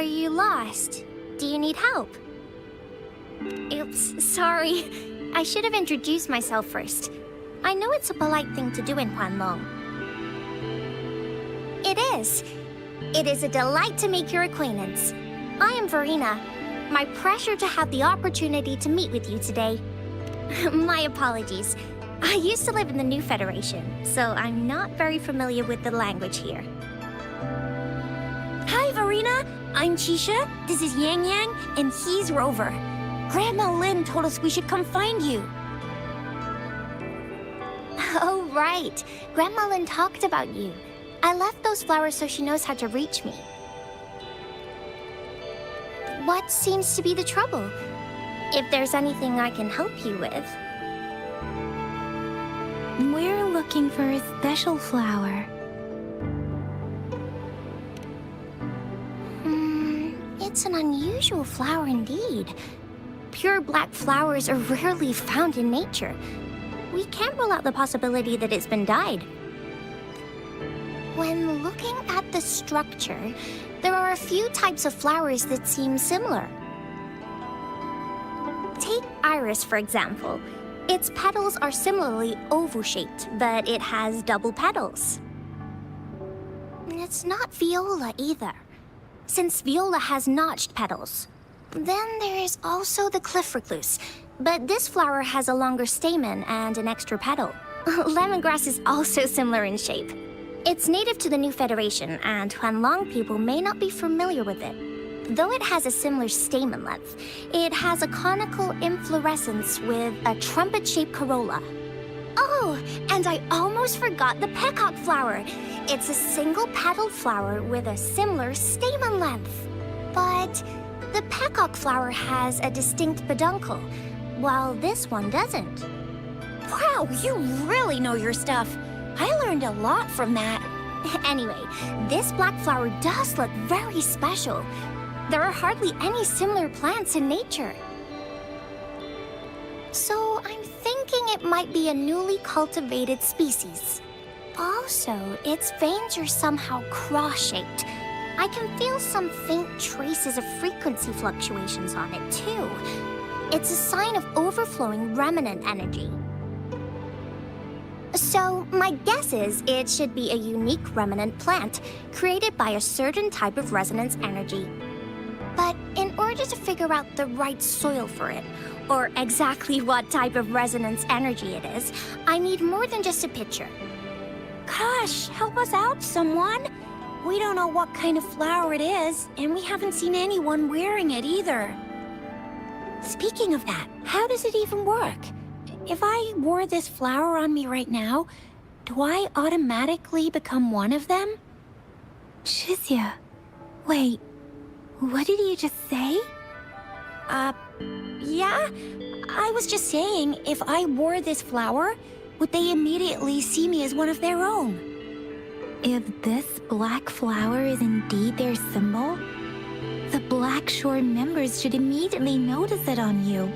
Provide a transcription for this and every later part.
Are you lost? Do you need help? Oops, sorry. I should have introduced myself first. I know it's a polite thing to do in Huanglong. It is. It is a delight to make your acquaintance. I am Verena. My pleasure to have the opportunity to meet with you today. My apologies. I used to live in the New Federation, so I'm not very familiar with the language here. Hi, Verena. I'm Chisha. This is Yang Yang, and he's Rover. Grandma Lin told us we should come find you. Oh, right. Grandma Lin talked about you. I left those flowers so she knows how to reach me. What seems to be the trouble? If there's anything I can help you with. We're looking for a special flower. It's an unusual flower indeed. Pure black flowers are rarely found in nature. We can't rule out the possibility that it's been dyed. When looking at the structure, there are a few types of flowers that seem similar. Take iris, for example. Its petals are similarly oval-shaped, but it has double petals. It's not viola either, since viola has notched petals. Then there is also the cliff recluse, but this flower has a longer stamen and an extra petal. Lemongrass is also similar in shape. It's native to the New Federation, and Huanglong people may not be familiar with it. Though it has a similar stamen length, it has a conical inflorescence with a trumpet-shaped corolla. Oh, and I almost forgot the peacock flower. It's a single-petaled flower with a similar stamen length. But the peacock flower has a distinct peduncle, while this one doesn't. Wow, you really know your stuff. I learned a lot from that. Anyway, this black flower does look very special. There are hardly any similar plants in nature. So I'm thinking it might be a newly cultivated species. Also, its veins are somehow cross-shaped. I can feel some faint traces of frequency fluctuations on it, too. It's a sign of overflowing remnant energy. So, my guess is it should be a unique remnant plant, created by a certain type of resonance energy. But in order to figure out the right soil for it, or exactly what type of resonance energy it is, I need more than just a picture. Gosh, help us out, someone. We don't know what kind of flower it is, and we haven't seen anyone wearing it either. Speaking of that, how does it even work? If I wore this flower on me right now, do I automatically become one of them? Shizia, wait, what did you just say? Yeah? I was just saying, if I wore this flower, would they immediately see me as one of their own? If this black flower is indeed their symbol, the Black Shore members should immediately notice it on you.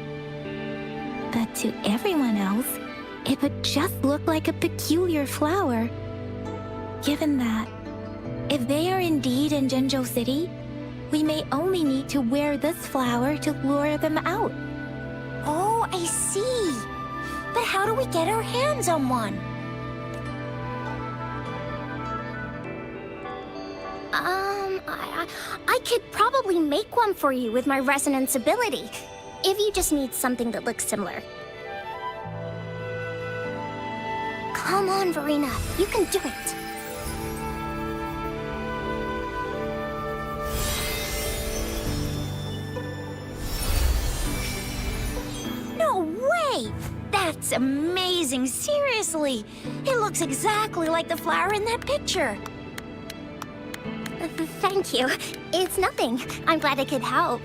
But to everyone else, it would just look like a peculiar flower. Given that, if they are indeed in Jinzhou City, we may only need to wear this flower to lure them out. Oh, I see. But how do we get our hands on one? I could probably make one for you with my resonance ability, if you just need something that looks similar. Come on, Verena, you can do it. No way! That's amazing, seriously! It looks exactly like the flower in that picture. Thank you. It's nothing. I'm glad I could help.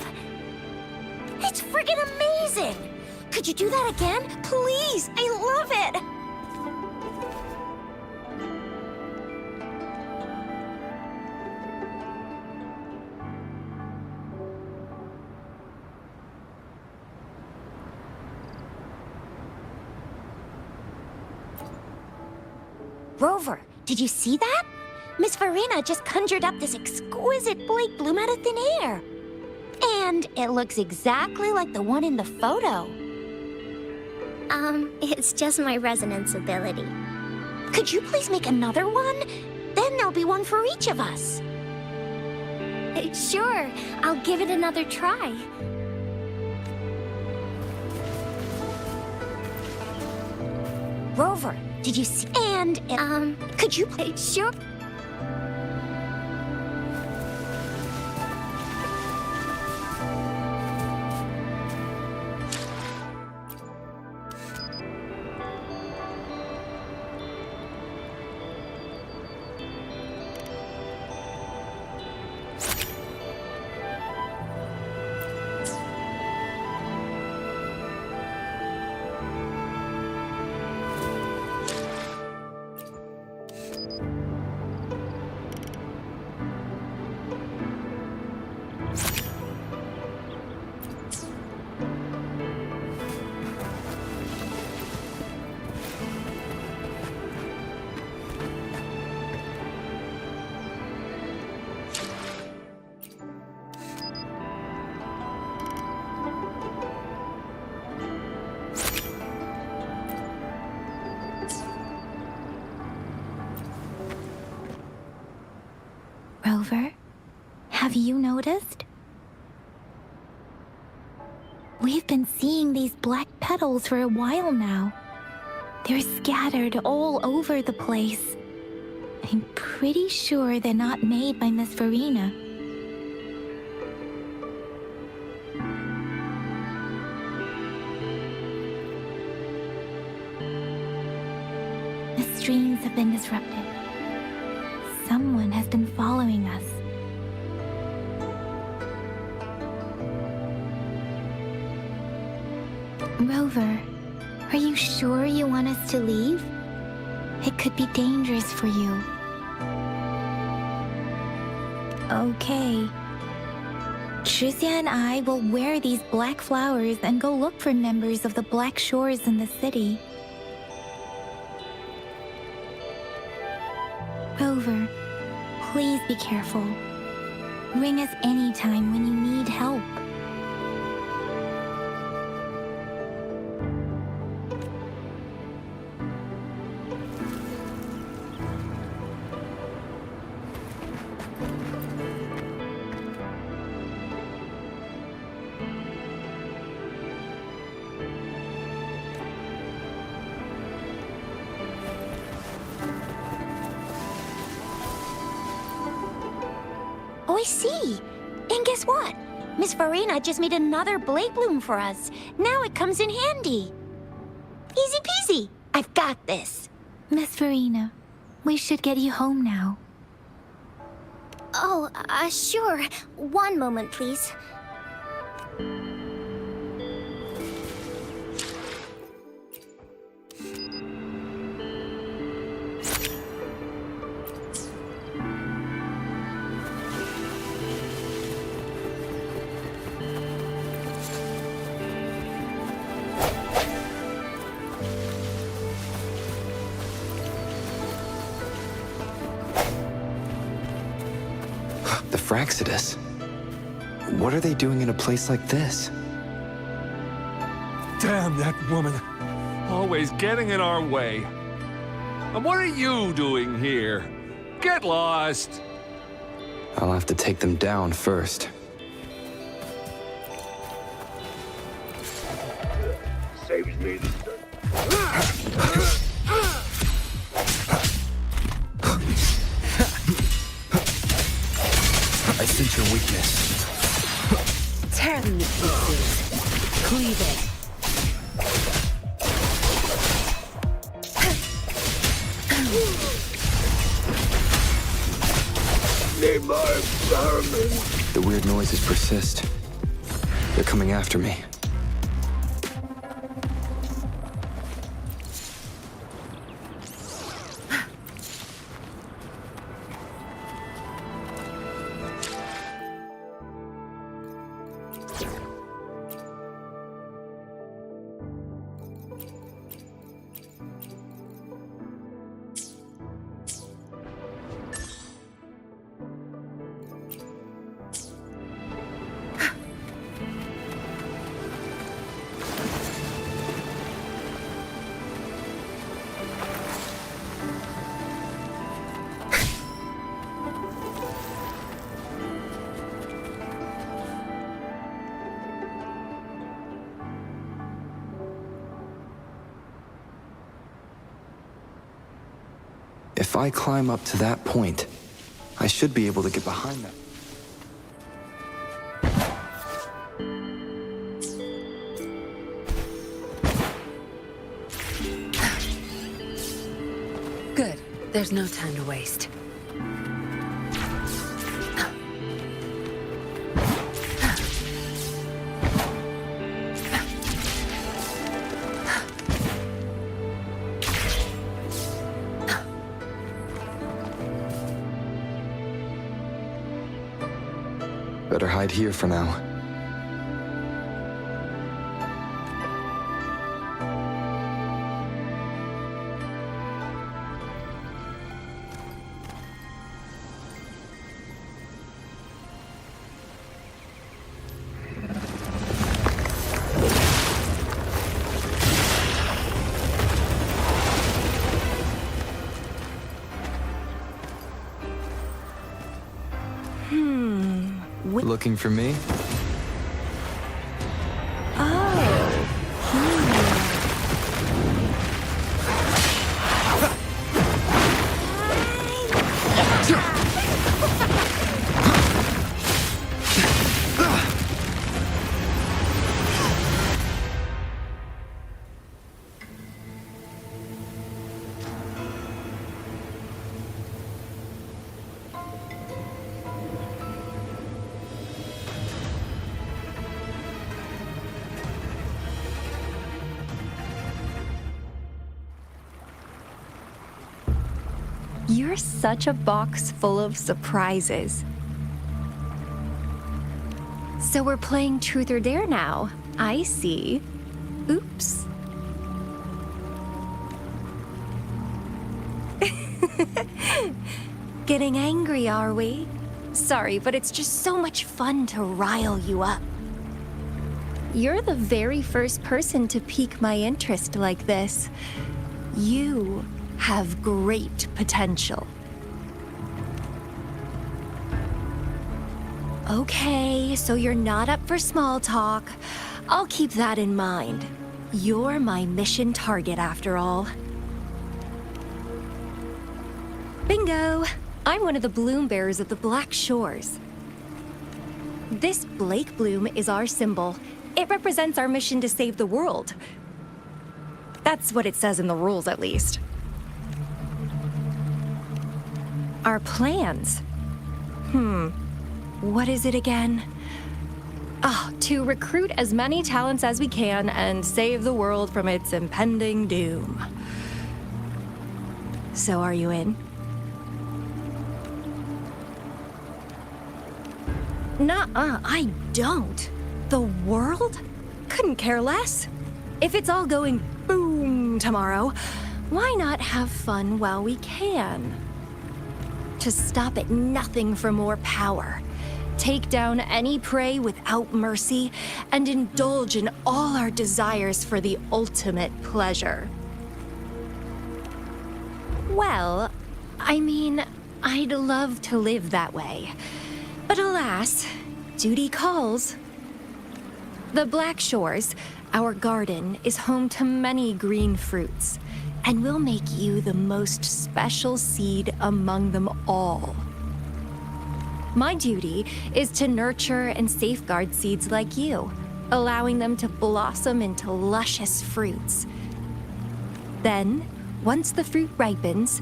It's friggin' amazing! Could you do that again? Please! I love it! Rover, did you see that? Miss Farina just conjured up this exquisite Blake bloom out of thin air. And it looks exactly like the one in the photo. It's just my resonance ability. Could you please make another one? Then there'll be one for each of us. Sure, I'll give it another try. Rover, did you see? And, could you Sure. Rover, have you noticed? We've been seeing these black petals for a while now. They're scattered all over the place. I'm pretty sure they're not made by Miss Farina. The streams have been disrupted. Someone has been following us. Rover, are you sure you want us to leave? It could be dangerous for you. Okay. Tricia and I will wear these black flowers and go look for members of the Black Shores in the city. Rover, please be careful. Ring us anytime when you need help. Oh, I see. And guess what? Miss Farina just made another Blake bloom for us. Now it comes in handy. Easy peasy. I've got this. Miss Farina, we should get you home now. Oh, sure. One moment, please. The Fraxidus? What are they doing in a place like this? Damn that woman. Always getting in our way. And what are you doing here? Get lost. I'll have to take them down first. Saves me. I sense your weakness. Tear them to pieces. Cleave it. Need my vermin. The weird noises persist. They're coming after me. If I climb up to that point, I should be able to get behind that. Good. There's no time to waste. Better hide here for now. Looking for me? You're such a box full of surprises. So we're playing Truth or Dare now. I see. Oops. Getting angry, are we? Sorry, but it's just so much fun to rile you up. You're the very first person to pique my interest like this. You have great potential. Okay, so you're not up for small talk. I'll keep that in mind. You're my mission target after all. Bingo! I'm one of the bloom bearers of the Black Shores. This Blake bloom is our symbol. It represents our mission to save the world. That's what it says in the rules, at least. Our plans? What is it again? To recruit as many talents as we can and save the world from its impending doom. So are you in? Nuh-uh, I don't. The world? Couldn't care less. If it's all going boom tomorrow, why not have fun while we can? To stop at nothing for more power, take down any prey without mercy, and indulge in all our desires for the ultimate pleasure. Well, I mean, I'd love to live that way. But alas, duty calls. The Black Shores, our garden, is home to many green fruits, and we'll make you the most special seed among them all. My duty is to nurture and safeguard seeds like you, allowing them to blossom into luscious fruits. Then, once the fruit ripens,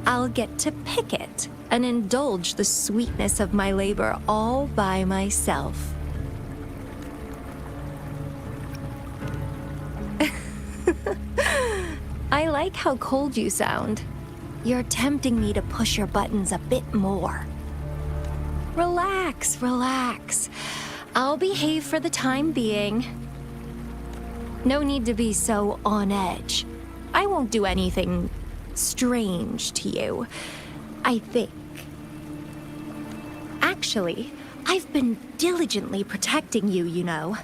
I'll get to pick it and indulge the sweetness of my labor all by myself. I like how cold you sound. You're tempting me to push your buttons a bit more. Relax, relax. I'll behave for the time being. No need to be so on edge. I won't do anything strange to you, I think. Actually, I've been diligently protecting you, you know.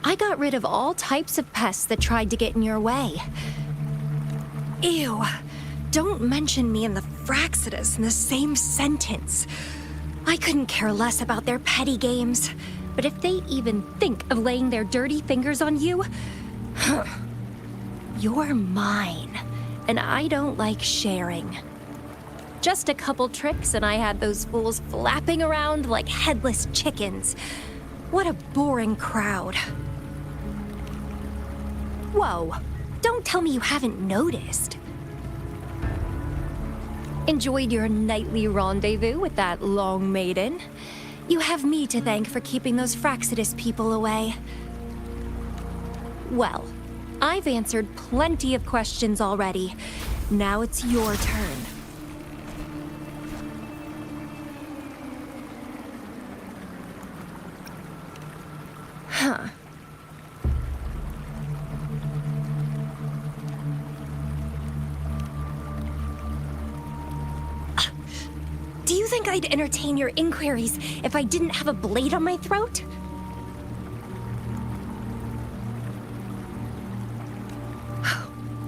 I got rid of all types of pests that tried to get in your way. Ew, don't mention me and the Fraxidus in the same sentence. I couldn't care less about their petty games, but if they even think of laying their dirty fingers on you, you're mine, and I don't like sharing. Just a couple tricks and I had those fools flapping around like headless chickens. What a boring crowd. Whoa, don't tell me you haven't noticed. Enjoyed your nightly rendezvous with that long maiden? You have me to thank for keeping those Fraxidus people away. Well, I've answered plenty of questions already. Now it's your turn. Huh. Do you think I'd entertain your inquiries if I didn't have a blade on my throat?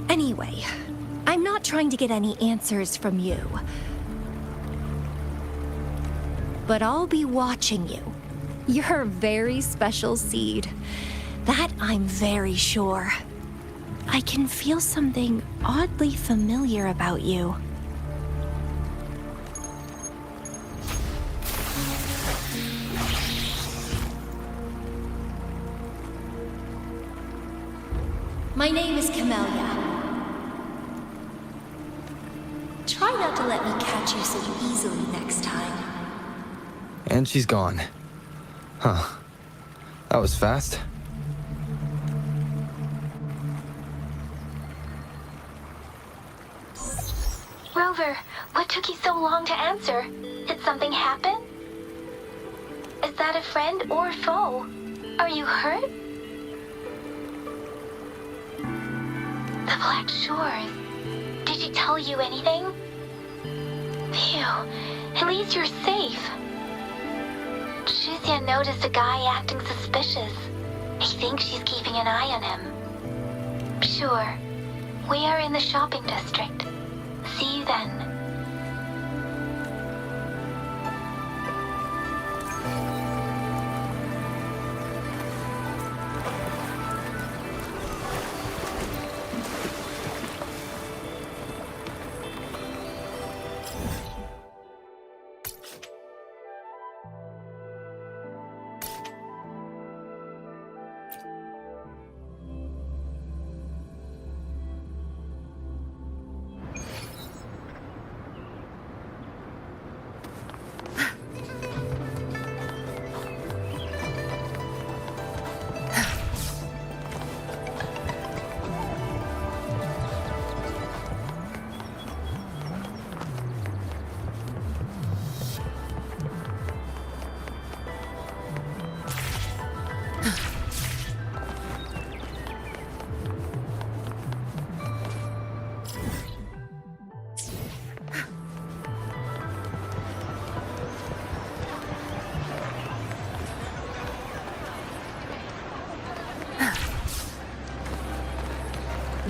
Anyway, I'm not trying to get any answers from you. But I'll be watching you. You're a very special seed. That I'm very sure. I can feel something oddly familiar about you. My name is Camellia. Try not to let me catch you so easily next time. And she's gone. Huh. That was fast. Rover, what took you so long to answer? Did something happen? Is that a friend or foe? Are you hurt? The Black Shores. Did she tell you anything? Phew, at least you're safe. Shuzia noticed a guy acting suspicious. I think she's keeping an eye on him. Sure. We are in the shopping district. See you then.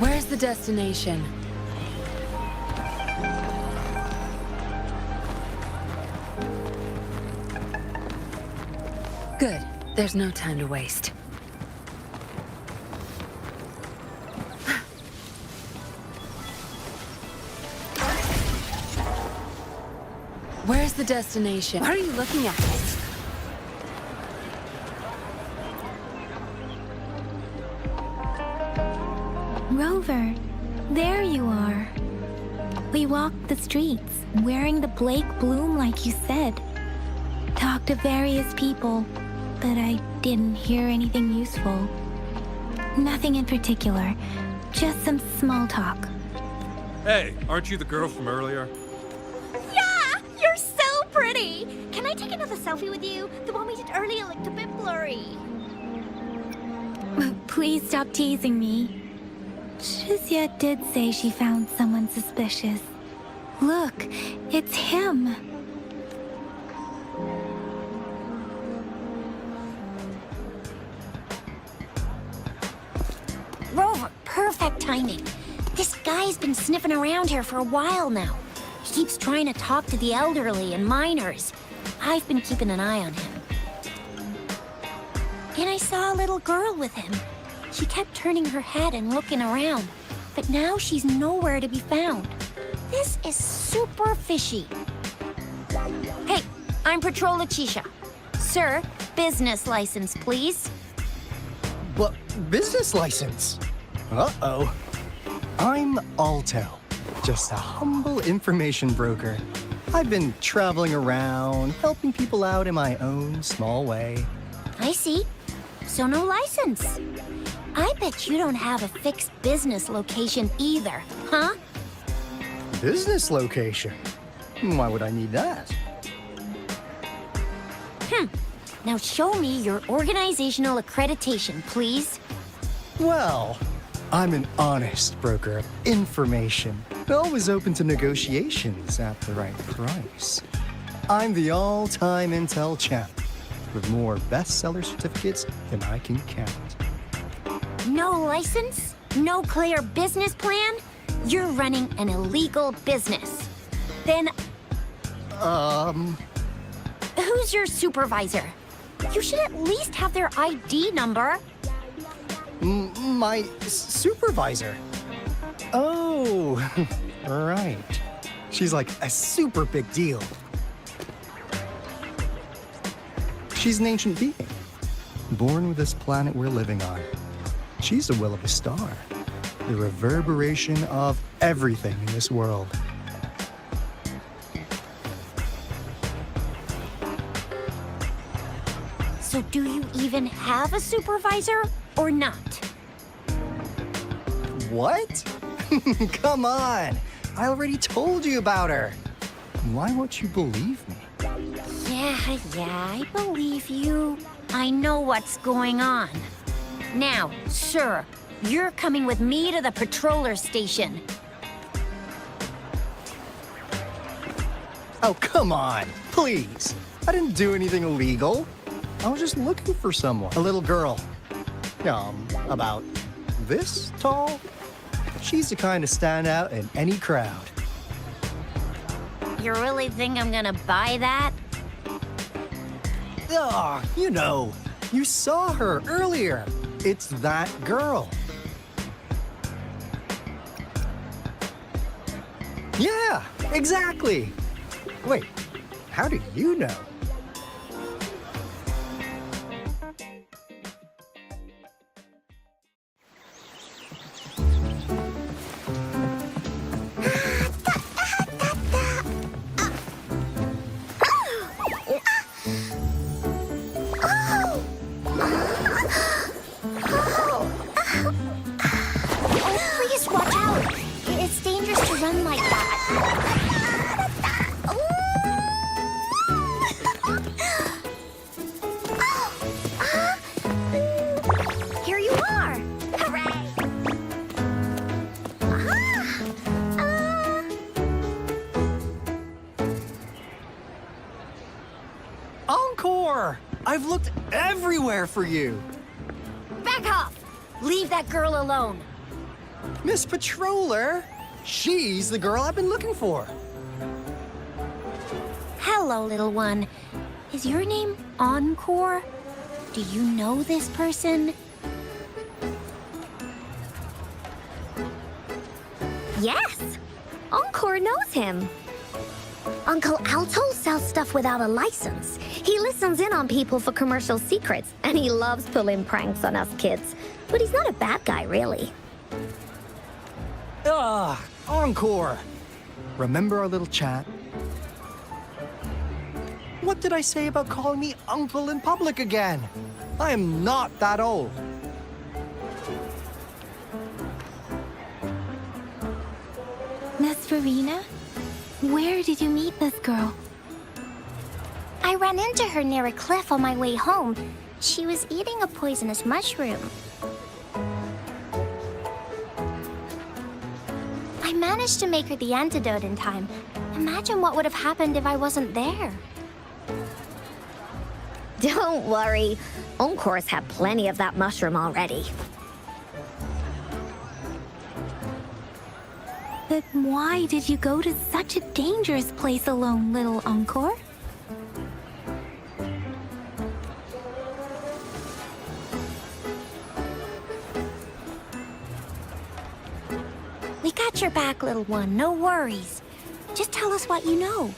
Where's the destination? Good. There's no time to waste. Where's the destination? What are you looking at? Rover, there you are. We walked the streets, wearing the Blake bloom like you said. Talked to various people, but I didn't hear anything useful. Nothing in particular, just some small talk. Hey, aren't you the girl from earlier? Yeah! You're so pretty! Can I take another selfie with you? The one we did earlier looked a bit blurry. Please stop teasing me. Shuzia did say she found someone suspicious. Look, it's him. Rover, perfect timing. This guy's been sniffing around here for a while now. He keeps trying to talk to the elderly and minors. I've been keeping an eye on him. And I saw a little girl with him. She kept turning her head and looking around, but now she's nowhere to be found. This is super fishy. Hey, I'm Patrol Letitia. Sir, business license, please. But business license? Uh-oh. I'm Alto, just a humble information broker. I've been traveling around, helping people out in my own small way. I see. So no license. I bet you don't have a fixed business location either, huh? Business location? Why would I need that? Now show me your organizational accreditation, please. Well, I'm an honest broker of information, always open to negotiations at the right price. I'm the all-time Intel champ, with more bestseller certificates than I can count. No license? No clear business plan? You're running an illegal business. Then who's your supervisor? You should at least have their ID number. My supervisor? Oh, right. She's like a super big deal. She's an ancient being, born with this planet we're living on. She's the will of a star, the reverberation of everything in this world. So do you even have a supervisor or not? What? Come on! I already told you about her. Why won't you believe me? Yeah, I believe you. I know what's going on. Now, sir, you're coming with me to the patroller station. Oh, come on, please. I didn't do anything illegal. I was just looking for someone. A little girl. About this tall. She's the kind to stand out in any crowd. You really think I'm gonna buy that? You saw her earlier. It's that girl. Yeah, exactly. Wait, how do you know? Please watch out. It's dangerous to run like that. Here you are. Hooray. Encore! I've looked everywhere for you. Back off! Leave that girl alone. Miss Patroller, she's the girl I've been looking for. Hello, little one. Is your name Encore? Do you know this person? Yes, Encore knows him. Uncle Alto sells stuff without a license. He listens in on people for commercial secrets, and he loves pulling pranks on us kids. But he's not a bad guy, really. Encore! Remember our little chat? What did I say about calling me uncle in public again? I am not that old. Miss Verena, where did you meet this girl? I ran into her near a cliff on my way home. She was eating a poisonous mushroom. I managed to make her the antidote in time. Imagine what would have happened if I wasn't there. Don't worry. Encore's had plenty of that mushroom already. But why did you go to such a dangerous place alone, little Encore? We got your back, little one. No worries. Just tell us what you know.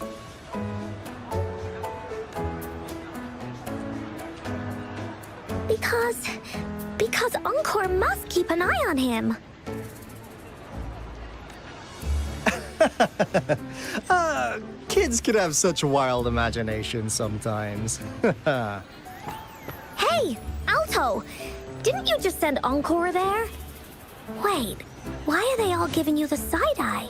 Because Encore must keep an eye on him. Kids can have such wild imaginations sometimes. Hey, Alto! Didn't you just send Encore there? Wait, why are they all giving you the side eye?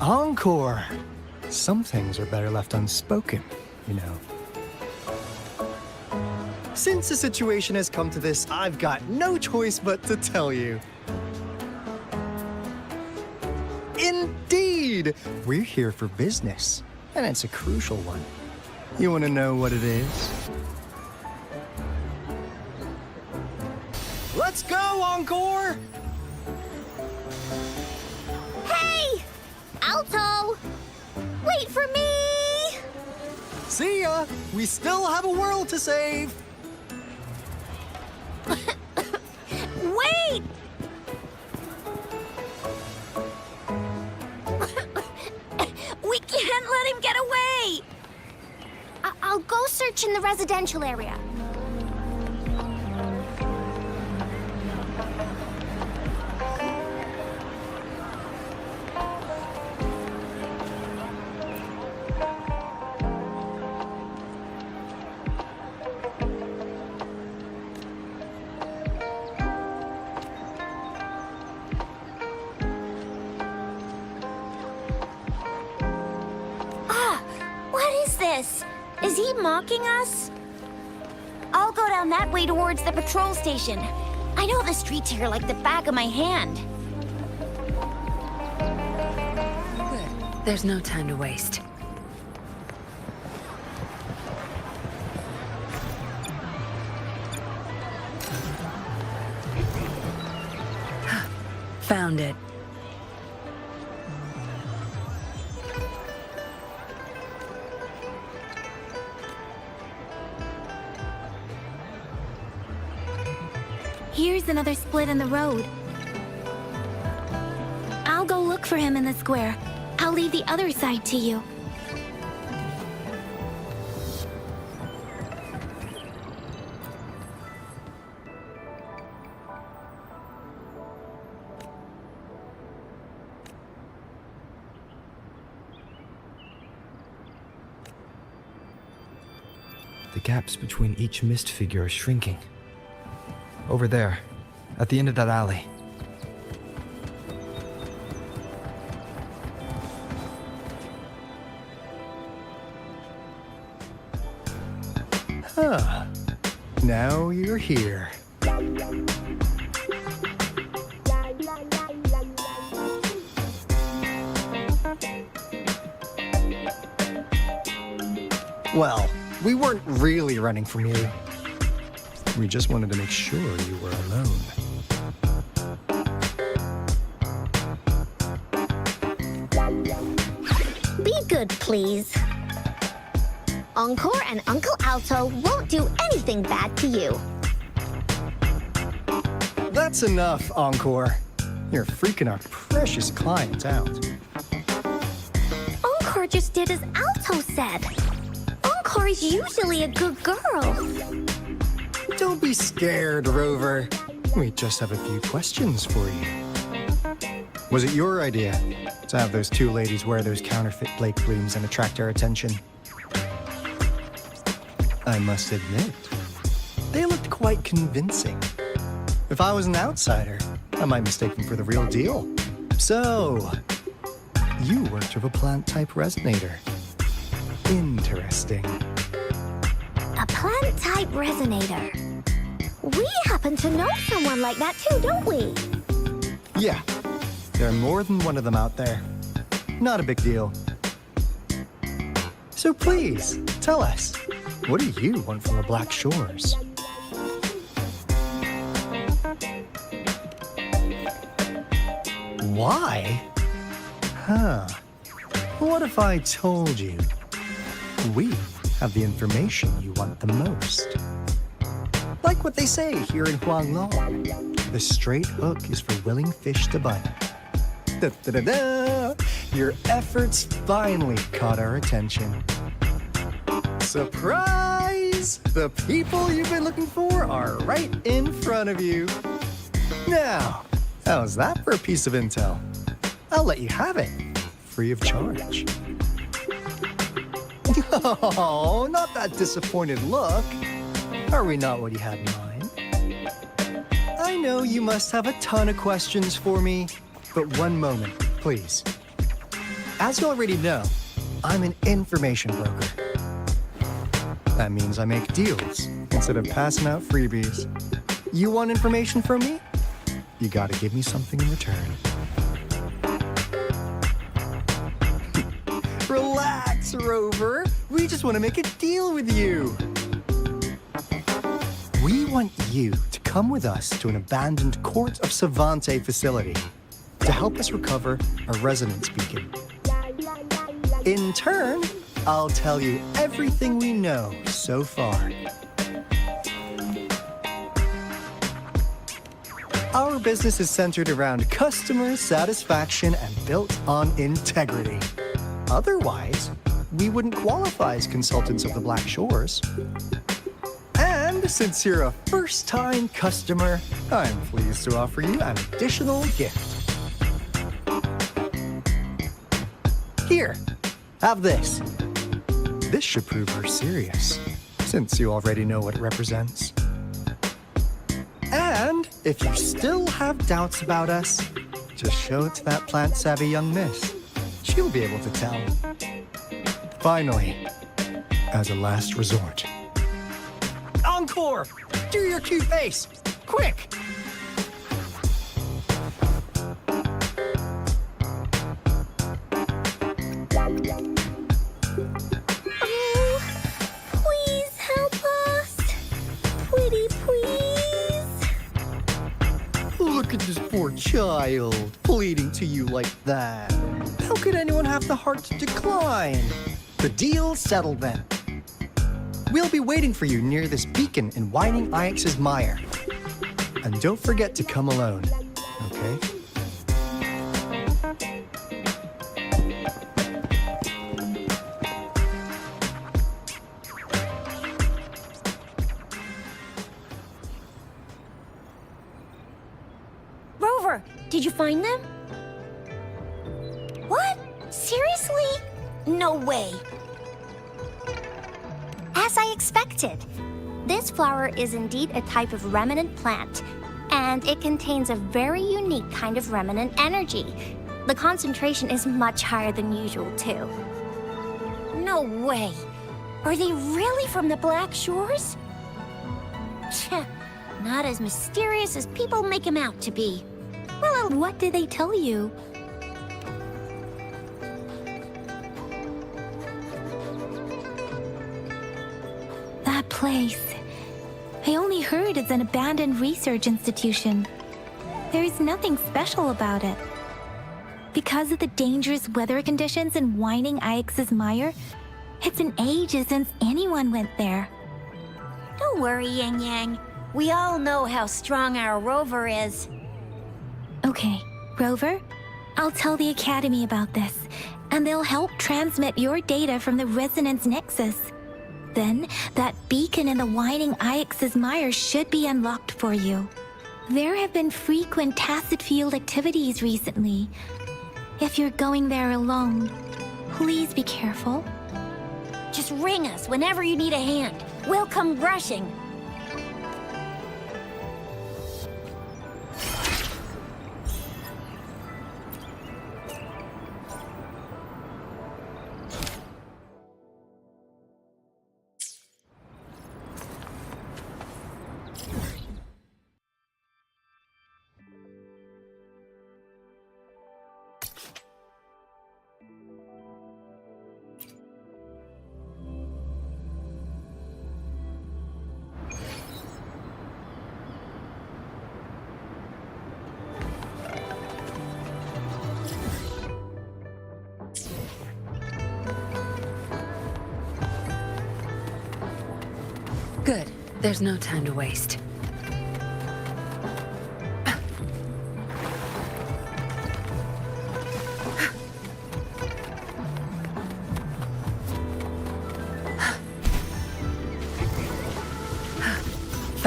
Encore! Some things are better left unspoken, you know. Since the situation has come to this, I've got no choice but to tell you. Indeed! We're here for business, and it's a crucial one. You want to know what it is? Let's go, Encore! Hey! Alto! Wait for me! See ya! We still have a world to save! Wait! We can't let him get away! I'll go search in the residential area. Is he mocking us? I'll go down that way towards the patrol station. I know the streets here like the back of my hand. There's no time to waste. Found it. Here's another split in the road. I'll go look for him in the square. I'll leave the other side to you. The gaps between each mist figure are shrinking. Over there, at the end of that alley. Huh. Now you're here. Well, we weren't really running from you. We just wanted to make sure you were alone. Be good, please. Encore and Uncle Alto won't do anything bad to you. That's enough, Encore. You're freaking our precious client out. Encore just did as Alto said. Encore is usually a good girl. Don't be scared, Rover. We just have a few questions for you. Was it your idea to have those two ladies wear those counterfeit Blake blooms and attract our attention? I must admit, they looked quite convincing. If I was an outsider, I might mistake them for the real deal. So, you worked with a plant-type resonator. Interesting. A plant-type resonator. We happen to know someone like that too, don't we? Yeah, there are more than one of them out there. Not a big deal. So please, tell us, what do you want from the Black Shores? Why? Huh. What if I told you we have the information you want the most? Like what they say here in Huanglong. The straight hook is for willing fish to bite. Da-da-da-da! Your efforts finally caught our attention. Surprise! The people you've been looking for are right in front of you. Now, how's that for a piece of intel? I'll let you have it, free of charge. Oh, not that disappointed look. Are we not what you had in mind? I know you must have a ton of questions for me, but one moment, please. As you already know, I'm an information broker. That means I make deals instead of passing out freebies. You want information from me? You gotta give me something in return. Relax, Rover. We just want to make a deal with you. We want you to come with us to an abandoned Court of Savante facility to help us recover a resonance beacon. In turn, I'll tell you everything we know so far. Our business is centered around customer satisfaction and built on integrity. Otherwise, we wouldn't qualify as consultants of the Black Shores. And since you're a first-time customer, I'm pleased to offer you an additional gift. Here, have this. This should prove we're serious, since you already know what it represents. And if you still have doubts about us, just show it to that plant-savvy young miss. She'll be able to tell. Finally, as a last resort. Encore! Do your cute face! Quick! Oh, please help us. Pretty please. Look at this poor child, pleading to you like that. How could anyone have the heart to decline? The deal's settled then. We'll be waiting for you near this beacon in Whining Ix's mire. And don't forget to come alone, okay? Rover, did you find them? What? Seriously? No way. As I expected. This flower is indeed a type of remnant plant, and it contains a very unique kind of remnant energy. The concentration is much higher than usual, too. No way. Are they really from the Black Shores? Tch, not as mysterious as people make him out to be. Well, what did they tell you? That place. I only heard it's an abandoned research institution. There is nothing special about it. Because of the dangerous weather conditions in Whining Ix's mire, it's been ages since anyone went there. Don't worry, Yang Yang. We all know how strong our Rover is. Okay, Rover, I'll tell the Academy about this, and they'll help transmit your data from the Resonance Nexus. Then, that beacon in the Whining Ix's mire should be unlocked for you. There have been frequent tacit field activities recently. If you're going there alone, please be careful. Just ring us whenever you need a hand. We'll come rushing. Good. There's no time to waste.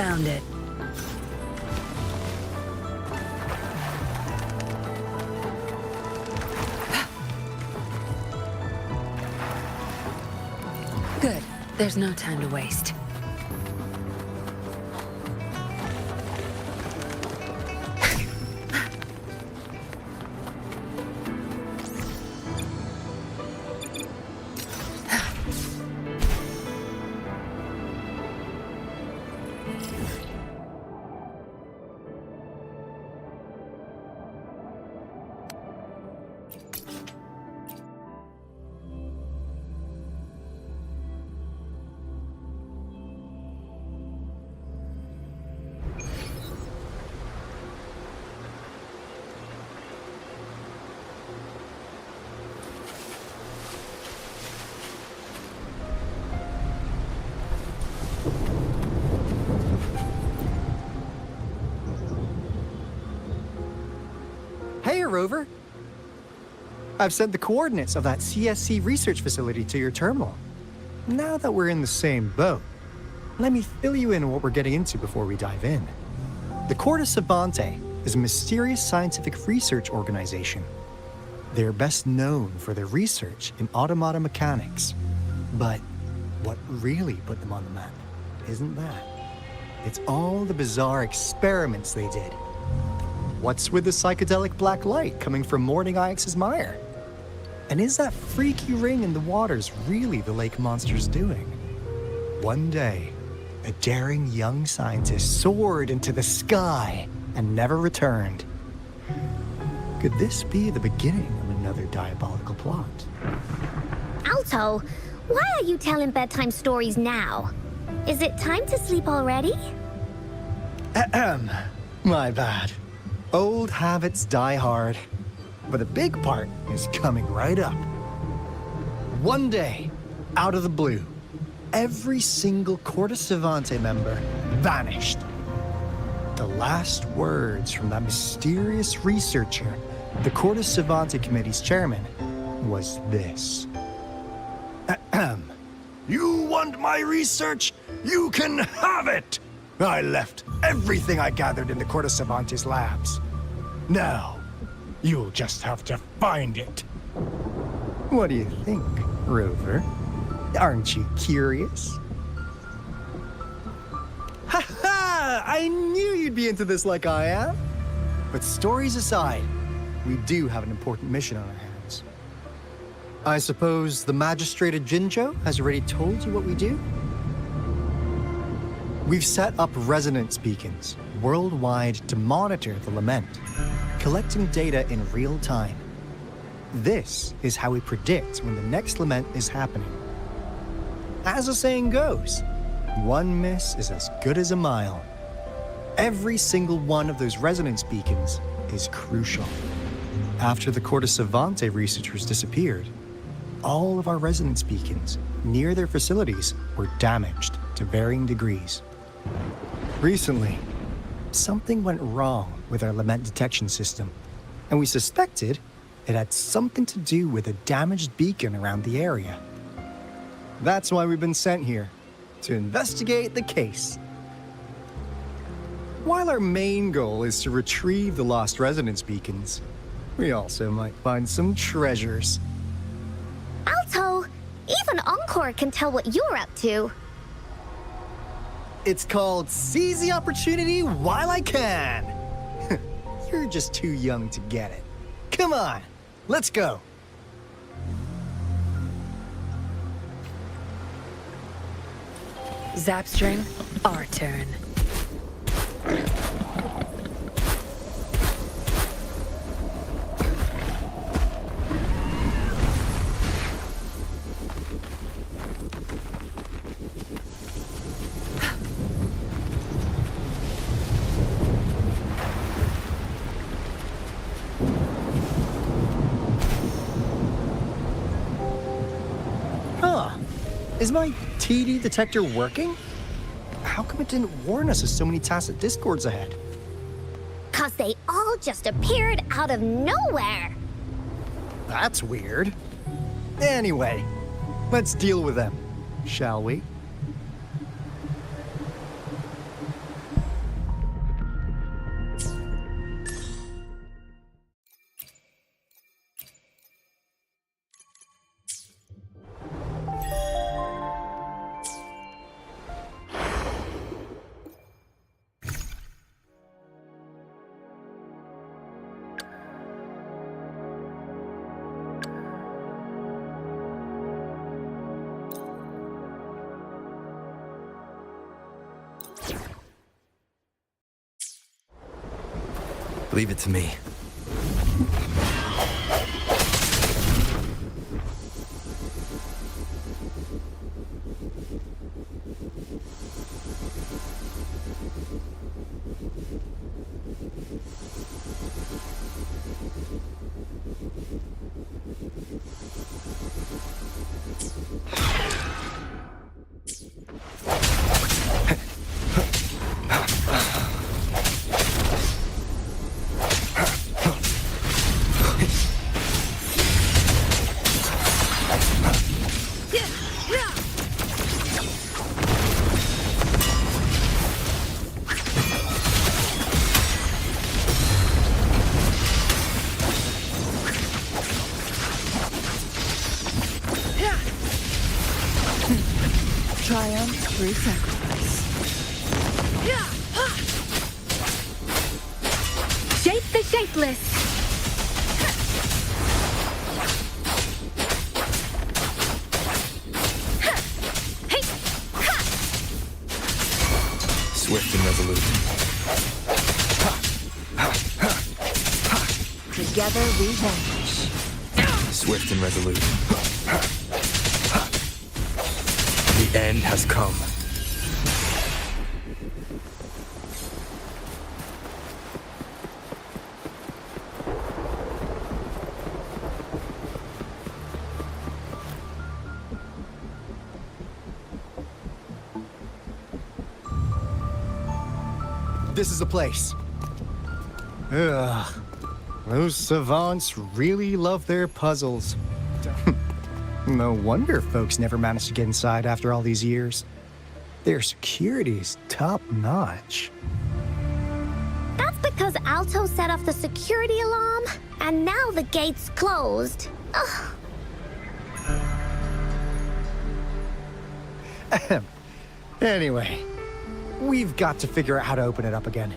Found it. Good. There's no time to waste. Hey, Rover. I've sent the coordinates of that CSC research facility to your terminal. Now that we're in the same boat, let me fill you in on what we're getting into before we dive in. The Corte Savante is a mysterious scientific research organization. They're best known for their research in automata mechanics. But what really put them on the map isn't that. It's all the bizarre experiments they did. What's with the psychedelic black light coming from Morning Ix's mire? And is that freaky ring in the waters really the lake monster's doing? One day, a daring young scientist soared into the sky and never returned. Could this be the beginning of another diabolical plot? Alto, why are you telling bedtime stories now? Is it time to sleep already? Ahem. My bad. Old habits die hard. But the big part is coming right up. One day, out of the blue, every single Corte Savante member vanished. The last words from that mysterious researcher, the Corte Savante Committee's chairman, was this. Ahem. You want my research? You can have it! I left everything I gathered in the Corte Savante's labs. Now, you'll just have to find it. What do you think, Rover? Aren't you curious? Ha ha! I knew you'd be into this like I am. But stories aside, we do have an important mission on our hands. I suppose the magistrate at Jinzhou has already told you what we do? We've set up resonance beacons worldwide to monitor the lament, collecting data in real time. This is how we predict when the next lament is happening. As the saying goes, one miss is as good as a mile. Every single one of those resonance beacons is crucial. After the Corte Savante researchers disappeared, all of our resonance beacons near their facilities were damaged to varying degrees. Recently, something went wrong with our lament detection system, and we suspected it had something to do with a damaged beacon around the area. That's why we've been sent here, to investigate the case. While our main goal is to retrieve the lost resonance beacons, we also might find some treasures. Alto, even Encore can tell what you're up to. It's called Seize the Opportunity While I Can. You're just too young to get it. Come on, let's go. Zapstring, our turn. Is my TD detector working? How come it didn't warn us of so many tacit discords ahead? 'Cause they all just appeared out of nowhere. That's weird. Anyway, let's deal with them, shall we? Leave it to me. Triumph through sacrifice. Shape the shapeless! Swift and resolute. Together we vanish. Swift and resolute. The end has come. This is the place. Ugh. Those savants really love their puzzles. No wonder folks never managed to get inside after all these years. Their security's top-notch. That's because Alto set off the security alarm, and now the gate's closed. Ugh. Anyway, we've got to figure out how to open it up again.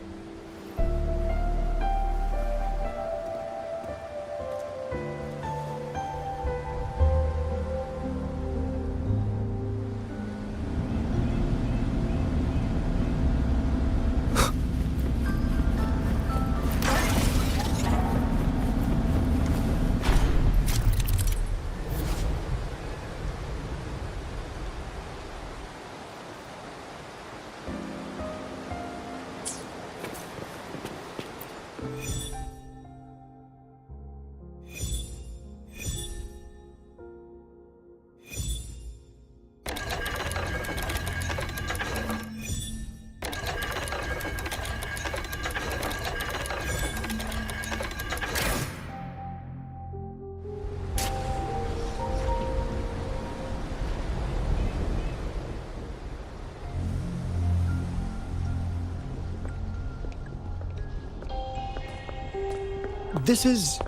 This is...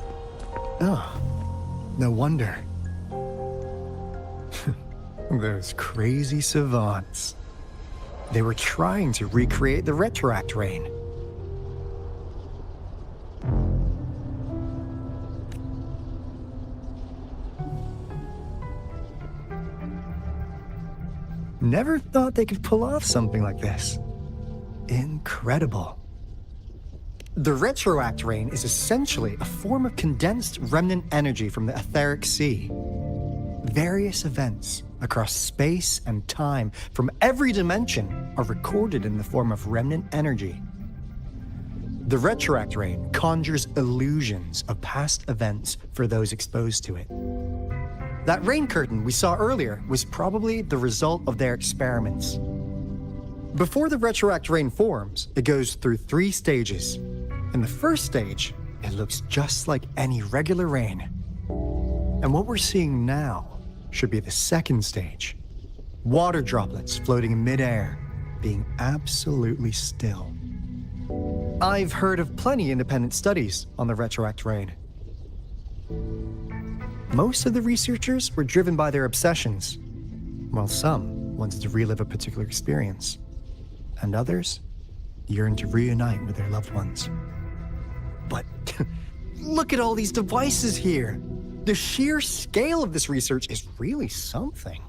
Oh, no wonder. Those crazy savants. They were trying to recreate the Retroact Rain. Never thought they could pull off something like this. Incredible. The Retroact Rain is essentially a form of condensed remnant energy from the etheric sea. Various events across space and time from every dimension are recorded in the form of remnant energy. The Retroact Rain conjures illusions of past events for those exposed to it. That rain curtain we saw earlier was probably the result of their experiments. Before the Retroact Rain forms, it goes through 3 stages. In the first stage, it looks just like any regular rain. And what we're seeing now should be the second stage. Water droplets floating in midair, being absolutely still. I've heard of plenty independent studies on the Retroact Rain. Most of the researchers were driven by their obsessions, while some wanted to relive a particular experience, and others yearned to reunite with their loved ones. But look at all these devices here. The sheer scale of this research is really something.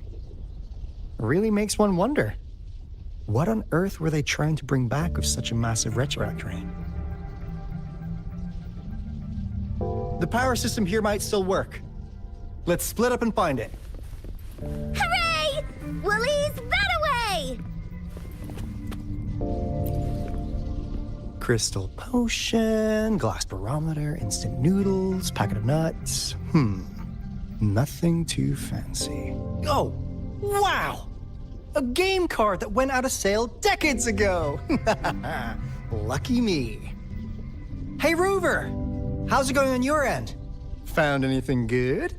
It really makes one wonder, what on earth were they trying to bring back with such a massive Retroact Rain? The power system here might still work. Let's split up and find it. Hooray! Woolies, that away! Crystal potion, glass barometer, instant noodles, packet of nuts. Nothing too fancy. Oh, wow! A game card that went out of sale decades ago! Lucky me. Hey, Rover! How's it going on your end? Found anything good?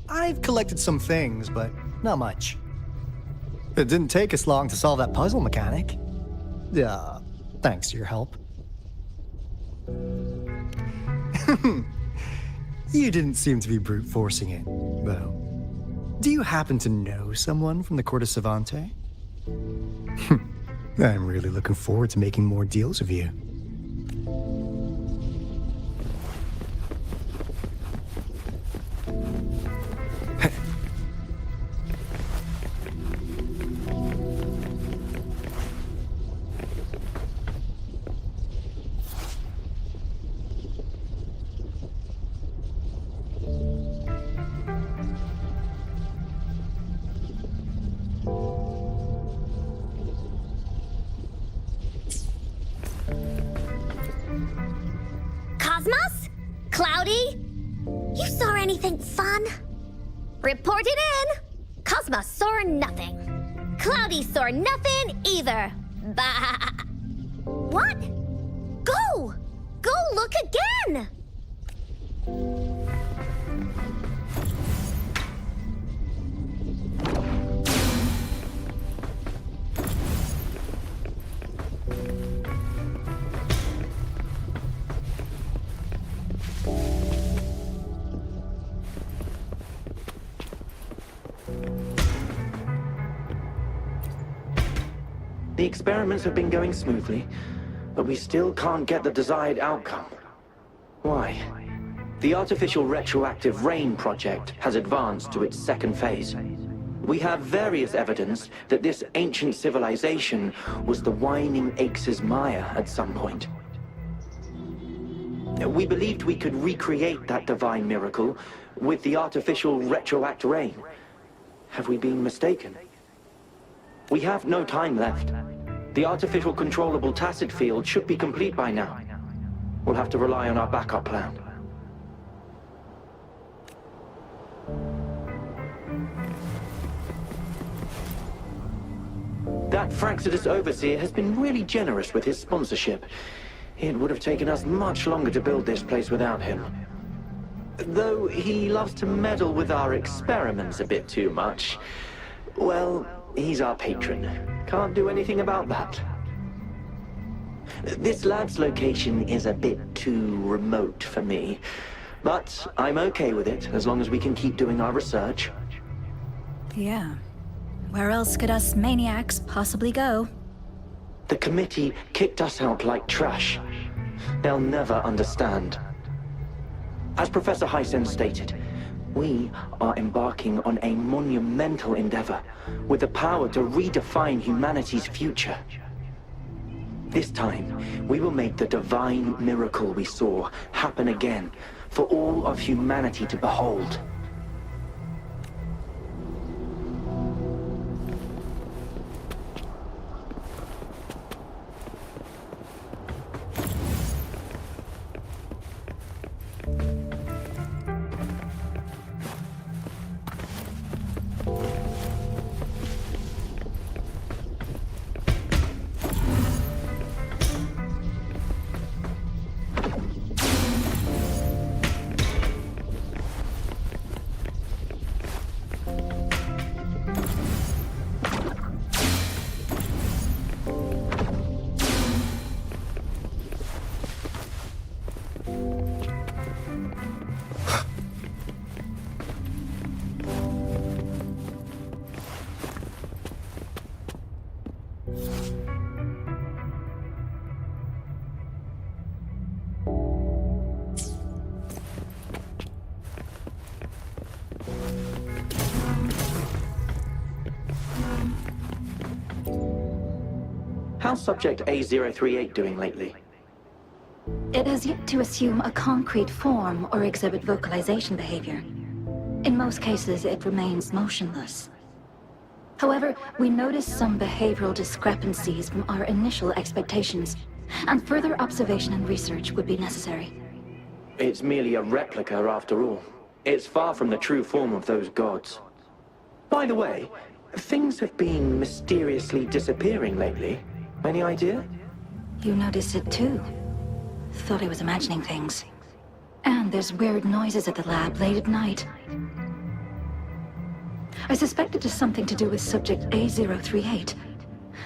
I've collected some things, but not much. It didn't take us long to solve that puzzle mechanic. Thanks to your help. You didn't seem to be brute forcing it, though. Do you happen to know someone from the Court of Savante? I'm really looking forward to making more deals with you. Cosmos? Cloudy? You saw anything fun? Report it in! Cosmos saw nothing. Cloudy saw nothing either. Bah! What? Go! Go look again! The experiments have been going smoothly, but we still can't get the desired outcome. Why? The artificial retroactive rain project has advanced to its second phase. We have various evidence that this ancient civilization was the Whining Aches' Maya at some point. We believed we could recreate that divine miracle with the artificial retroact rain. Have we been mistaken? We have no time left. The artificial controllable tacit field should be complete by now. We'll have to rely on our backup plan. That Fraxidus Overseer has been really generous with his sponsorship. It would have taken us much longer to build this place without him. Though he loves to meddle with our experiments a bit too much. Well, he's our patron. Can't do anything about that. This lab's location is a bit too remote for me. But I'm okay with it, as long as we can keep doing our research. Yeah. Where else could us maniacs possibly go? The committee kicked us out like trash. They'll never understand. As Professor Hysen stated, we are embarking on a monumental endeavor with the power to redefine humanity's future. This time, we will make the divine miracle we saw happen again for all of humanity to behold. How's Subject A038 doing lately? It has yet to assume a concrete form or exhibit vocalization behavior. In most cases, it remains motionless. However, we notice some behavioral discrepancies from our initial expectations, and further observation and research would be necessary. It's merely a replica after all. It's far from the true form of those gods. By the way, things have been mysteriously disappearing lately. Any idea? You noticed it too. Thought I was imagining things. And there's weird noises at the lab late at night. I suspect it is something to do with subject A038.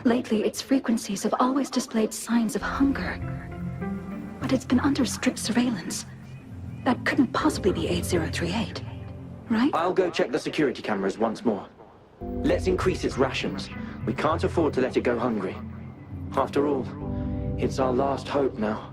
Lately, its frequencies have always displayed signs of hunger. But it's been under strict surveillance. That couldn't possibly be 8038, right? I'll go check the security cameras once more. Let's increase its rations. We can't afford to let it go hungry. After all, it's our last hope now.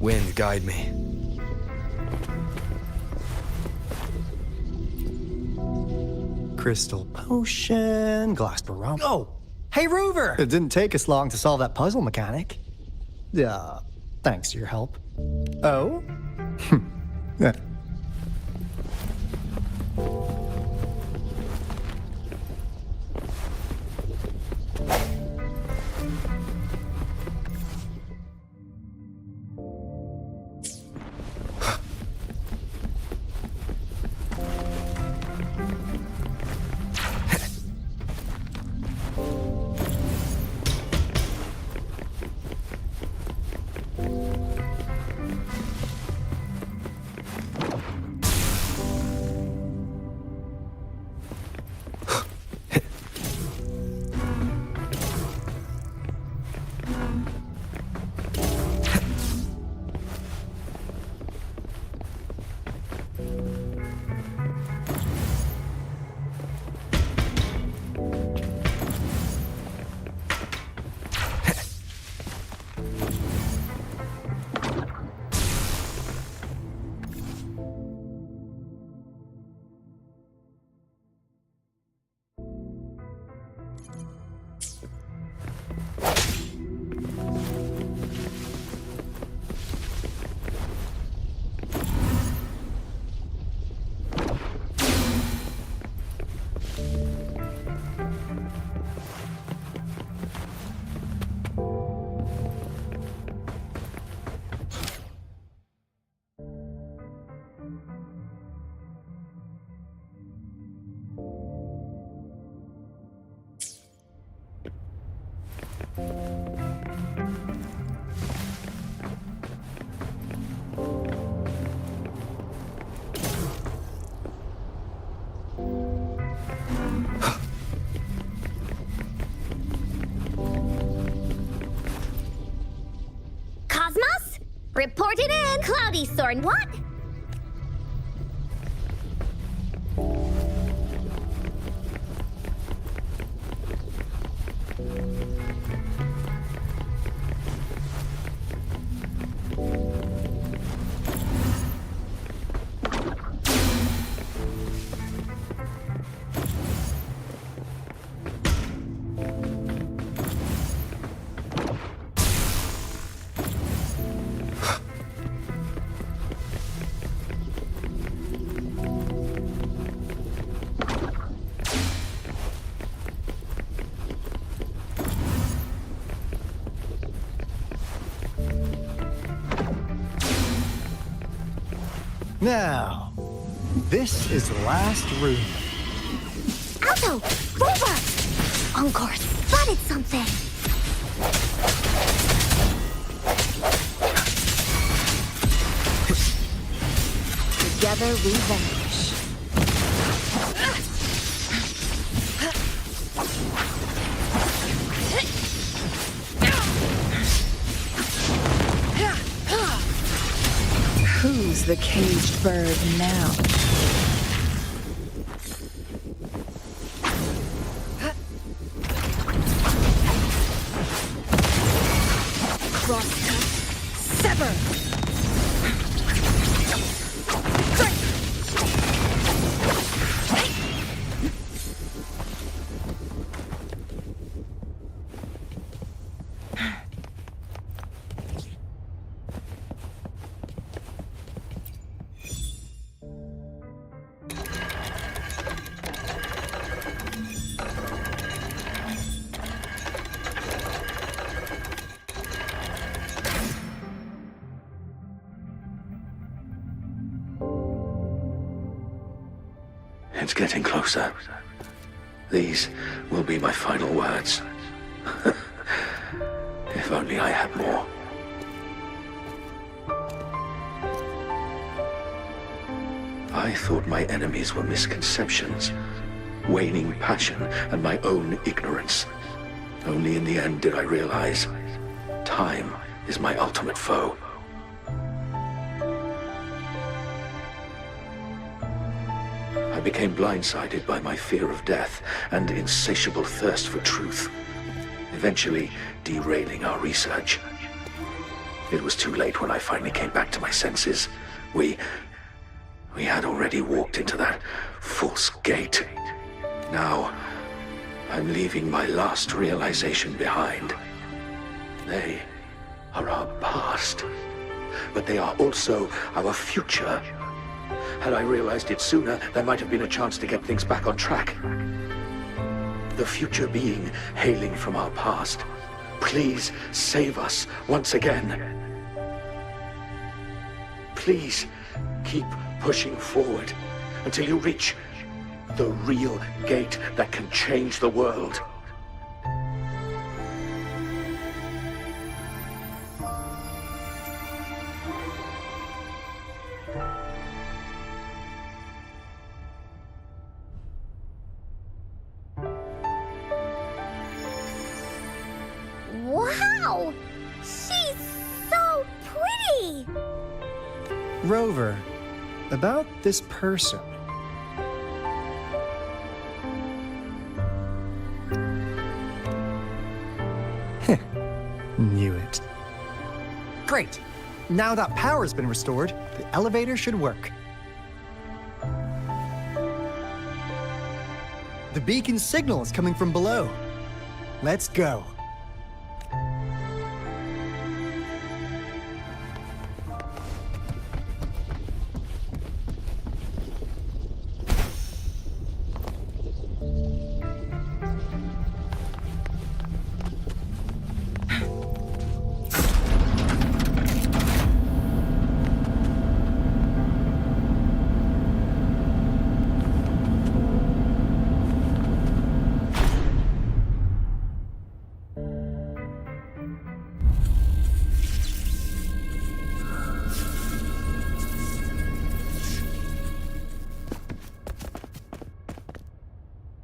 Wind, guide me. Crystal potion, glass barometer. Oh! Hey, Rover! It didn't take us long to solve that puzzle mechanic. Thanks to your help. Oh? Yeah. Cosmos? Report it in! Cloudy Thorn, what? Now, this is the last room. Alto! Rover! Encore spotted something! Together we vanish. Who's the caged bird now? Crosscut. Sever! It's getting closer. These will be my final words. If only I had more. I thought my enemies were misconceptions, waning passion, and my own ignorance. Only in the end did I realize time is my ultimate foe. I became blindsided by my fear of death and insatiable thirst for truth, eventually derailing our research. It was too late when I finally came back to my senses. We had already walked into that false gate. Now, I'm leaving my last realization behind. They are our past, but they are also our future. Had I realized it sooner, there might have been a chance to get things back on track. The future being hailing from our past. Please save us once again. Please keep pushing forward until you reach the real gate that can change the world. Wow! She's so pretty! Rover, about this person. Knew it. Great! Now that power's been restored, the elevator should work. The beacon signal is coming from below. Let's go.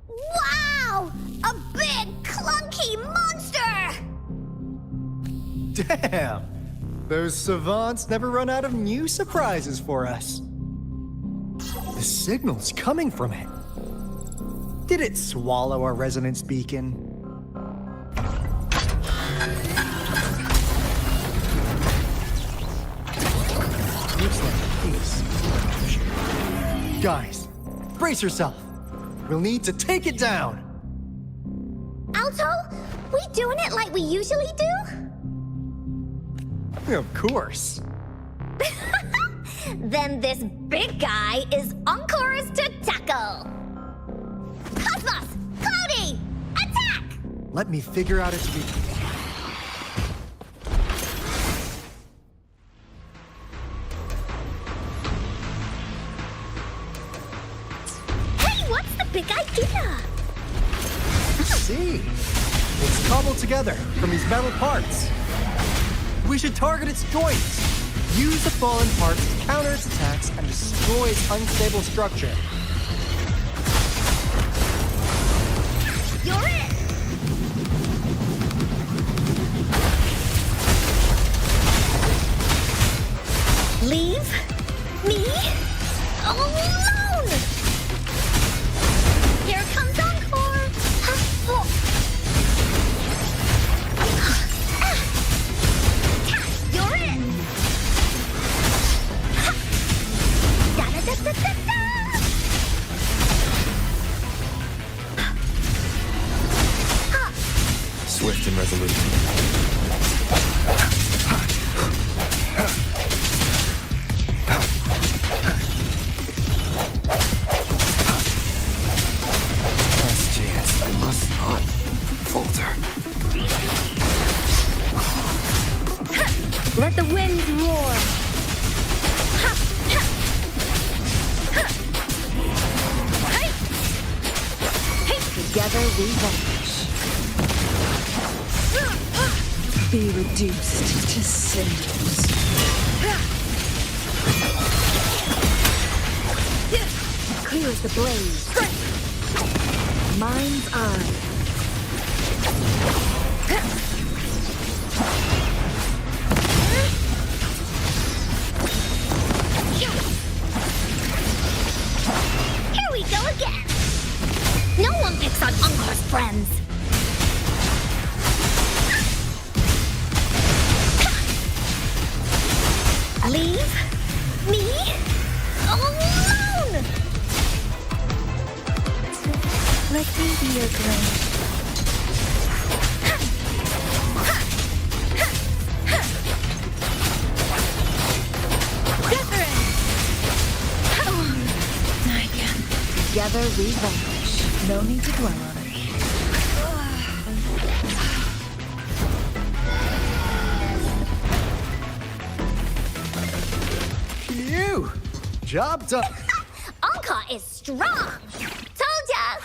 Wow! A big, clunky monster! Damn! Those savants never run out of new surprises for us. The signal's coming from it. Did it swallow our resonance beacon? Looks like a piece. Guys, brace yourself. We'll need to take it down. Alto, we doing it like we usually do? Of course. Then this big guy is Encore's to tackle. Cosmos! Cloudy! Attack! Let me figure out its weakness. Hey, what's the big idea? See? It's cobbled together from these metal parts. We should target its joints. Use the fallen parts to counter its attacks and destroy its unstable structure. You're it! Leave me alone! Here comes Encore! You're in! Da-da-da-da-da-da! Swift and resolute. Last chance. I must not falter. Let the winds roar. Together we vanish. Be reduced to cinders. Clear as the blaze. Mind's eye. Here we go again! No one picks on Encore's friends! Leave me alone! Let me be your blade. Wuthering! I can. Together we vanish. No need to dwell on it. Phew! Job done. Encore is strong! Told ya!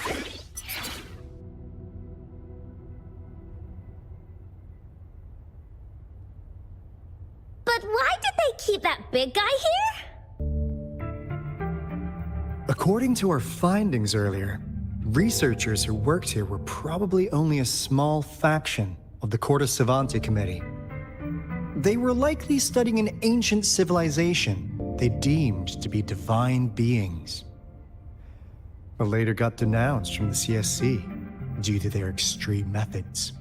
But why did they keep that big guy here? According to our findings earlier, researchers who worked here were probably only a small faction of the Corte Savante Committee. They were likely studying an ancient civilization, they deemed to be divine beings, but later got denounced from the CSC due to their extreme methods.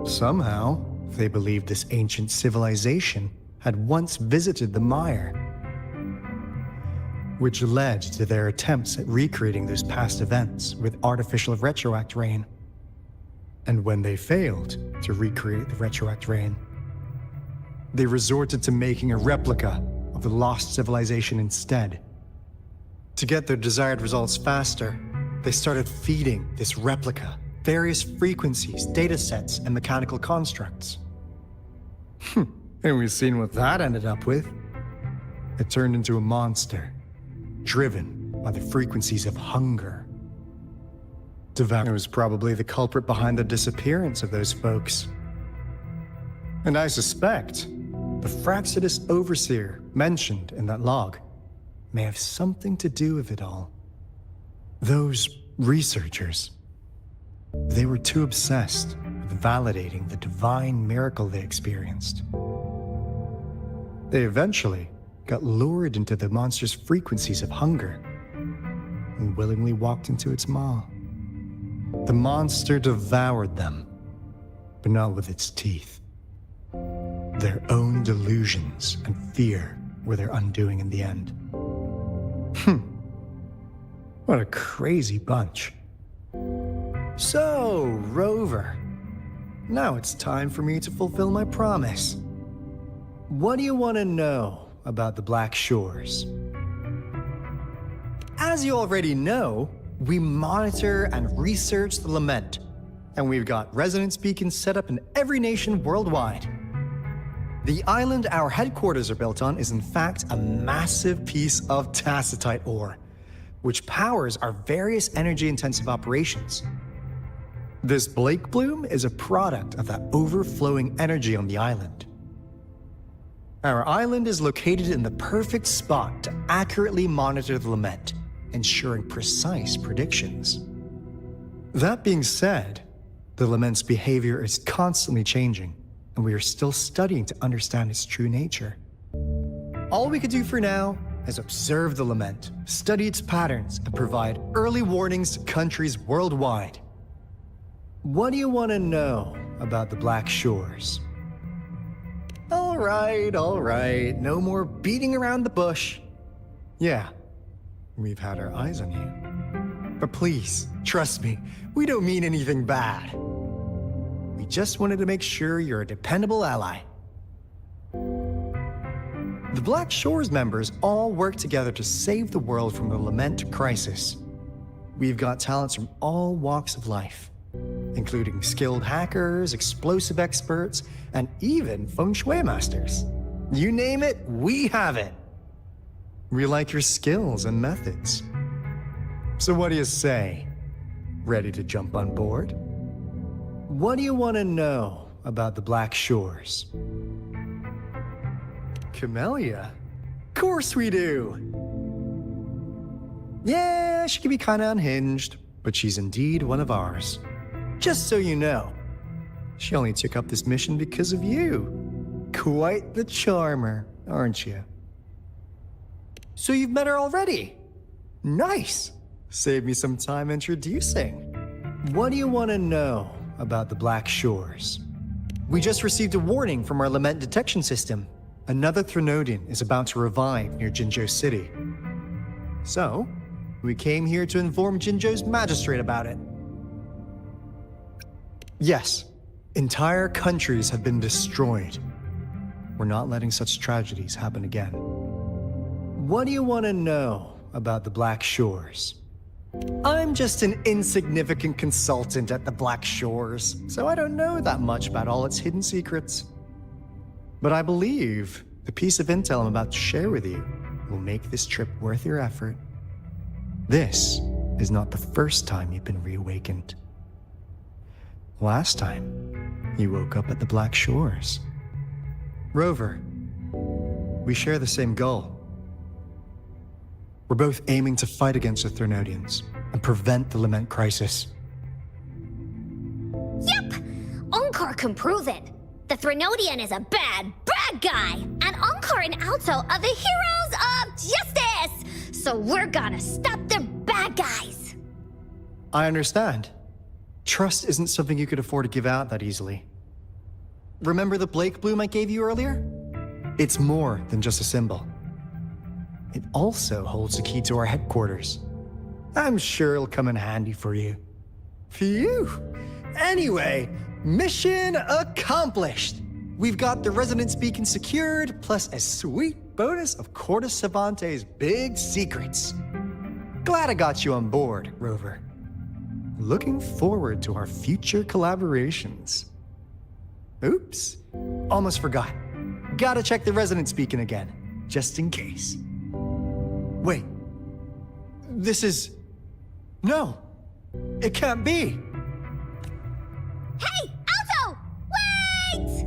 Somehow, they believed this ancient civilization had once visited the mire, which led to their attempts at recreating those past events with artificial retroact rain. And when they failed to recreate the retroact rain, they resorted to making a replica of the lost civilization instead. To get their desired results faster, they started feeding this replica various frequencies, datasets, and mechanical constructs. And we've seen what that ended up with. It turned into a monster, driven by the frequencies of hunger. Devour was probably the culprit behind the disappearance of those folks. And I suspect the Fraxidus Overseer mentioned in that log may have something to do with it all. Those researchers, they were too obsessed with validating the divine miracle they experienced. They eventually got lured into the monster's frequencies of hunger and willingly walked into its maw. The monster devoured them, but not with its teeth. Their own delusions and fear were their undoing in the end. What a crazy bunch. So, Rover, now it's time for me to fulfill my promise. What do you want to know about the Black Shores? As you already know, we monitor and research the Lament, and we've got resonance beacons set up in every nation worldwide. The island our headquarters are built on is in fact a massive piece of tacitite ore, which powers our various energy-intensive operations. This Blake Bloom is a product of that overflowing energy on the island. Our island is located in the perfect spot to accurately monitor the Lament, ensuring precise predictions. That being said, the Lament's behavior is constantly changing, and we are still studying to understand its true nature. All we could do for now is observe the Lament, study its patterns, and provide early warnings to countries worldwide. What do you want to know about the Black Shores? All right, no more beating around the bush. Yeah, we've had our eyes on you. But please, trust me, we don't mean anything bad. We just wanted to make sure you're a dependable ally. The Black Shores members all work together to save the world from the Lament crisis. We've got talents from all walks of life, including skilled hackers, explosive experts, and even feng shui masters. You name it, we have it. We like your skills and methods. So what do you say? Ready to jump on board? What do you want to know about the Black Shores? Camellia? Of course we do! Yeah, she can be kinda unhinged, but she's indeed one of ours. Just so you know, she only took up this mission because of you. Quite the charmer, aren't you? So you've met her already? Nice! Save me some time introducing. What do you want to know about the Black Shores? We just received a warning from our Lament detection system. Another Threnodian is about to revive near Jinzhou City. So, we came here to inform Jinzhou's magistrate about it. Yes, entire countries have been destroyed. We're not letting such tragedies happen again. What do you want to know about the Black Shores? I'm just an insignificant consultant at the Black Shores, so I don't know that much about all its hidden secrets. But I believe the piece of intel I'm about to share with you will make this trip worth your effort. This is not the first time you've been reawakened. Last time, you woke up at the Black Shores. Rover, we share the same goal. We're both aiming to fight against the Threnodians and prevent the Lament crisis. Yep! Onkar can prove it! The Threnodian is a bad, bad guy! And Encore and Alto are the heroes of justice! So we're gonna stop the bad guys! I understand. Trust isn't something you could afford to give out that easily. Remember the Blake bloom I gave you earlier? It's more than just a symbol. It also holds the key to our headquarters. I'm sure it'll come in handy for you. Phew! Anyway, mission accomplished! We've got the resonance beacon secured, plus a sweet bonus of Cortes Savante's big secrets. Glad I got you on board, Rover. Looking forward to our future collaborations. Oops, almost forgot. Gotta check the resonance beacon again, just in case. Wait, this is... No, it can't be. Hey, Alto! Wait!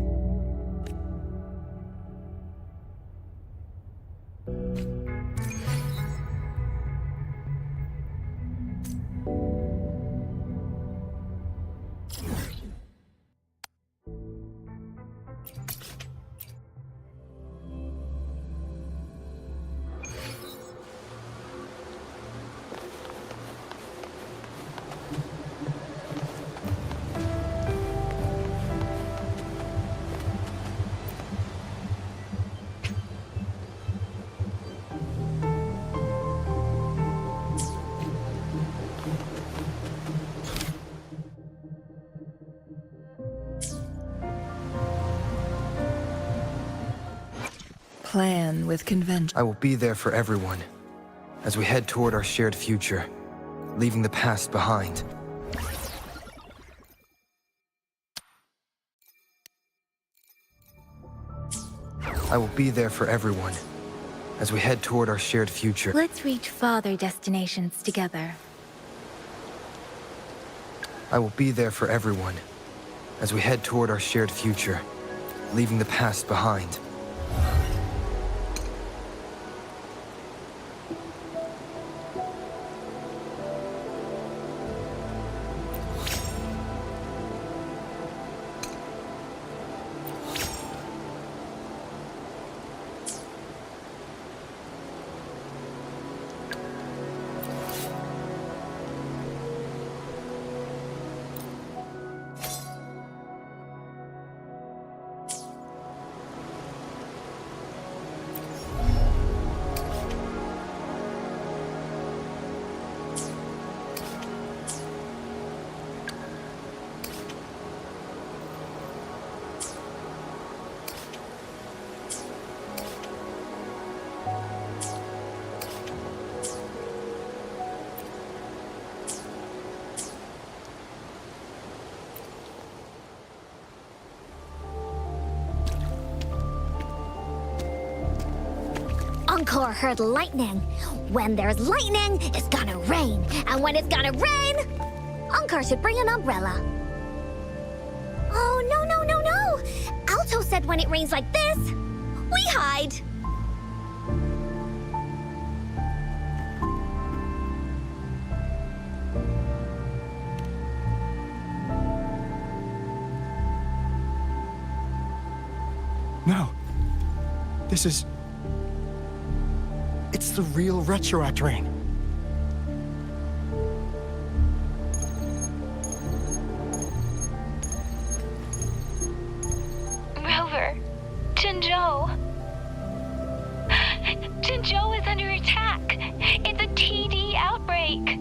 Plan with convention. I will be there for everyone as we head toward our shared future, leaving the past behind. I will be there for everyone as we head toward our shared future. Let's reach farther destinations together. I will be there for everyone as we head toward our shared future, leaving the past behind. Encore heard lightning. When there's lightning, it's gonna rain. And when it's gonna rain, Encore should bring an umbrella. Oh, no, no, no, no! Alto said when it rains like this, we hide. No. This is... It's the real Retroact rain. Rover, Jinzhou. Jinzhou is under attack. It's a TD outbreak.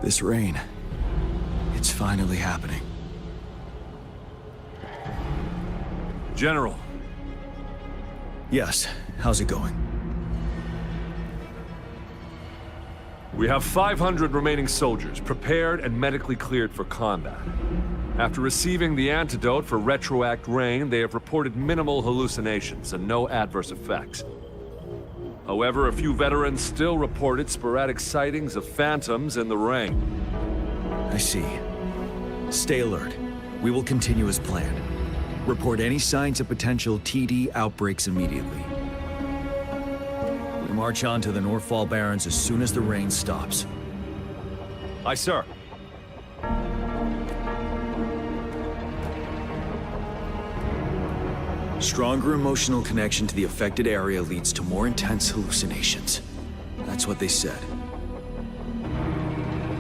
This rain, it's finally happening. General. Yes, how's it going? We have 500 remaining soldiers, prepared and medically cleared for combat. After receiving the antidote for Retroact rain, they have reported minimal hallucinations and no adverse effects. However, a few veterans still reported sporadic sightings of phantoms in the rain. I see. Stay alert. We will continue as planned. Report any signs of potential TD outbreaks immediately. We march on to the Northfall Barrens as soon as the rain stops. Aye, sir. Stronger emotional connection to the affected area leads to more intense hallucinations. That's what they said.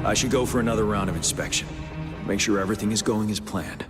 I should go for another round of inspection. Make sure everything is going as planned.